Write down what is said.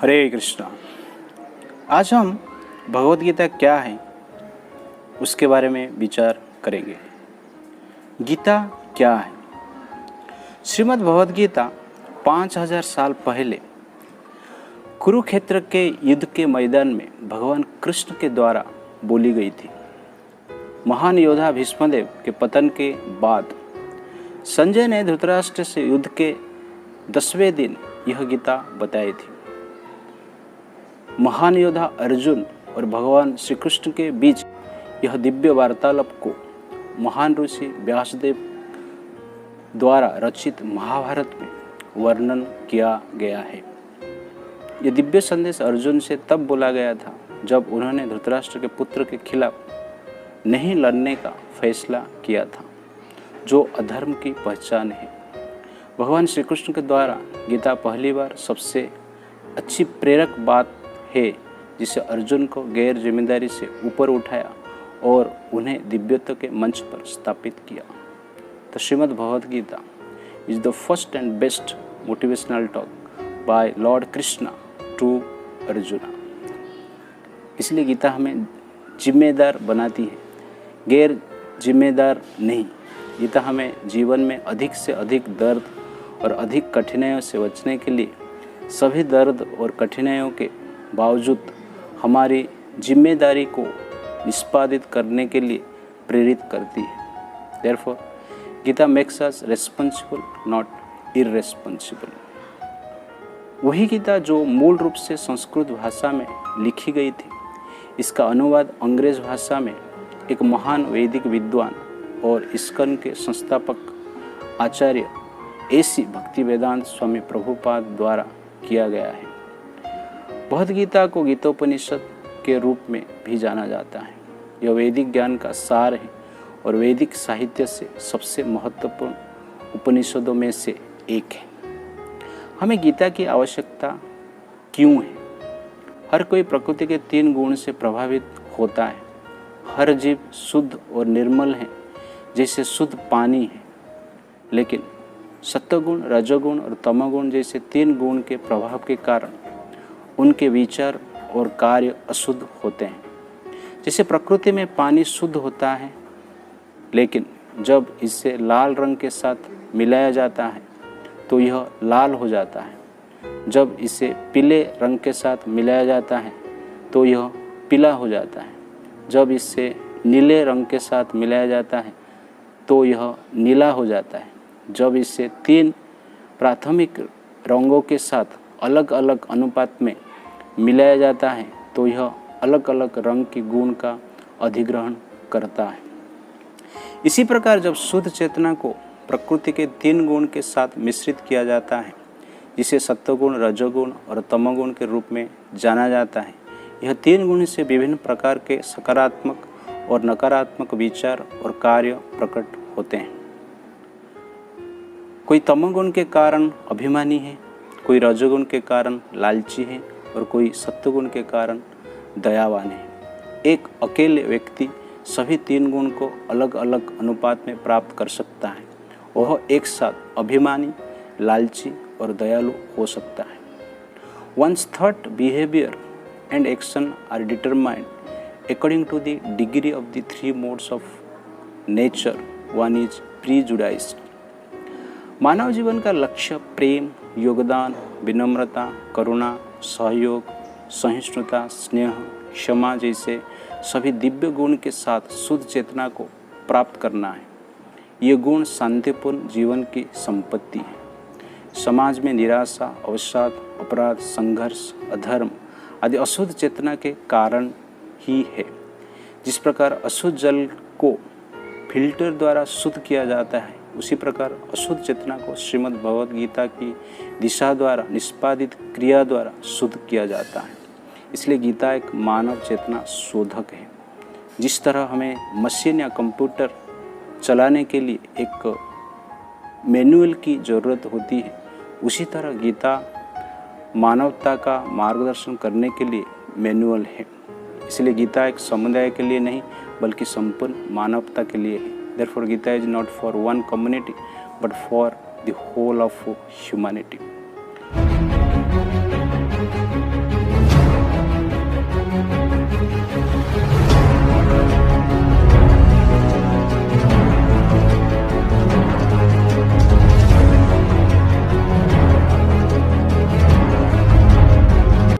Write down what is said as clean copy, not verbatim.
हरे कृष्णा। आज हम भगवद गीता क्या है उसके बारे में विचार करेंगे। गीता क्या है? श्रीमद् भगवद गीता 5000 साल पहले कुरुक्षेत्र के युद्ध के मैदान में भगवान कृष्ण के द्वारा बोली गई थी। महान योद्धा भीष्मदेव के पतन के बाद संजय ने धृतराष्ट्र से युद्ध के 10वें दिन यह गीता बताई थी। महान योद्धा अर्जुन और भगवान श्री कृष्ण के बीच यह दिव्य वार्तालाप को महान ऋषि व्यासदेव द्वारा रचित महाभारत में वर्णन किया गया है। यह दिव्य संदेश अर्जुन से तब बोला गया था जब उन्होंने धृतराष्ट्र के पुत्र के खिलाफ नहीं लड़ने का फैसला किया था, जो अधर्म की पहचान है। भगवान श्री कृष्ण के द्वारा गीता पहली बार सबसे अच्छी प्रेरक बात है जिसे अर्जुन को गैर जिम्मेदारी से ऊपर उठाया और उन्हें दिव्यत्व के मंच पर स्थापित किया। तो Shrimad Bhagavad Gita is the first and best motivational talk by lord Krishna to Arjuna. इसलिए गीता हमें जिम्मेदार बनाती है, गैर जिम्मेदार नहीं। गीता हमें जीवन में अधिक से अधिक दर्द और अधिक कठिनाइयों से बचने के लिए सभी दर्द और कठिनाइयों के बावजूद हमारी जिम्मेदारी को निष्पादित करने के लिए प्रेरित करती है। Therefore, Gita makes us responsible not irresponsible. वही गीता जो मूल रूप से संस्कृत भाषा में लिखी गई थी, इसका अनुवाद अंग्रेज भाषा में एक महान वैदिक विद्वान और इस्कॉन के संस्थापक आचार्य एसी भक्ति वेदांत स्वामी प्रभुपाद द्वारा किया गया है। भगवद गीता को गीतोपनिषद के रूप में भी जाना जाता है। यह वैदिक ज्ञान का सार है और वैदिक साहित्य से सबसे महत्वपूर्ण उपनिषदों में से एक है। हमें गीता की आवश्यकता क्यों है? हर कोई प्रकृति के 3 गुण से प्रभावित होता है। हर जीव शुद्ध और निर्मल है जैसे शुद्ध पानी है, लेकिन सत्वगुण, रजोगुण और तमोगुण जैसे 3 गुण के प्रभाव के कारण उनके विचार और कार्य अशुद्ध होते हैं। जैसे प्रकृति में पानी शुद्ध होता है, लेकिन जब इसे लाल रंग के साथ मिलाया जाता है तो यह लाल हो जाता है। जब इसे पीले रंग के साथ मिलाया जाता है तो यह पीला हो जाता है। जब इसे नीले रंग के साथ मिलाया जाता है तो यह नीला हो जाता है। जब इसे 3 प्राथमिक रंगों के साथ अलग अलग अनुपात में मिलाया जाता है तो यह अलग अलग रंग के गुण का अधिग्रहण करता है। इसी प्रकार जब शुद्ध चेतना को प्रकृति के 3 गुण के साथ मिश्रित किया जाता है, जिसे सत्वगुण, रजोगुण और तमोगुण के रूप में जाना जाता है, यह 3 गुण से विभिन्न प्रकार के सकारात्मक और नकारात्मक विचार और कार्य प्रकट होते हैं। कोई तमोगुण के कारण अभिमानी है, कोई रजोगुण के कारण लालची है और कोई सत्वगुण के कारण दयावान है। एक अकेले व्यक्ति सभी 3 गुण को अलग अलग अनुपात में प्राप्त कर सकता है। वह एक साथ अभिमानी, लालची और दयालु हो सकता है। One's thought, behavior and action are determined according to the degree of the 3 modes of nature one is prejudiced। मानव जीवन का लक्ष्य प्रेम, योगदान, विनम्रता, करुणा, सहयोग, सहिष्णुता, स्नेह, क्षमा जैसे सभी दिव्य गुण के साथ शुद्ध चेतना को प्राप्त करना है। ये गुण शांतिपूर्ण जीवन की संपत्ति है। समाज में निराशा, अवसाद, अपराध, संघर्ष, अधर्म आदि अशुद्ध चेतना के कारण ही है। जिस प्रकार अशुद्ध जल को फिल्टर द्वारा शुद्ध किया जाता है, उसी प्रकार अशुद्ध चेतना को श्रीमद् भगवद गीता की दिशा द्वारा निष्पादित क्रिया द्वारा शुद्ध किया जाता है। इसलिए गीता एक मानव चेतना शोधक है। जिस तरह हमें मशीन या कंप्यूटर चलाने के लिए एक मैनुअल की ज़रूरत होती है, उसी तरह गीता मानवता का मार्गदर्शन करने के लिए मैनुअल है। इसलिए गीता एक समुदाय के लिए नहीं बल्कि संपूर्ण मानवता के लिए है। Therefore, Gita is not for one community, but for the whole of humanity.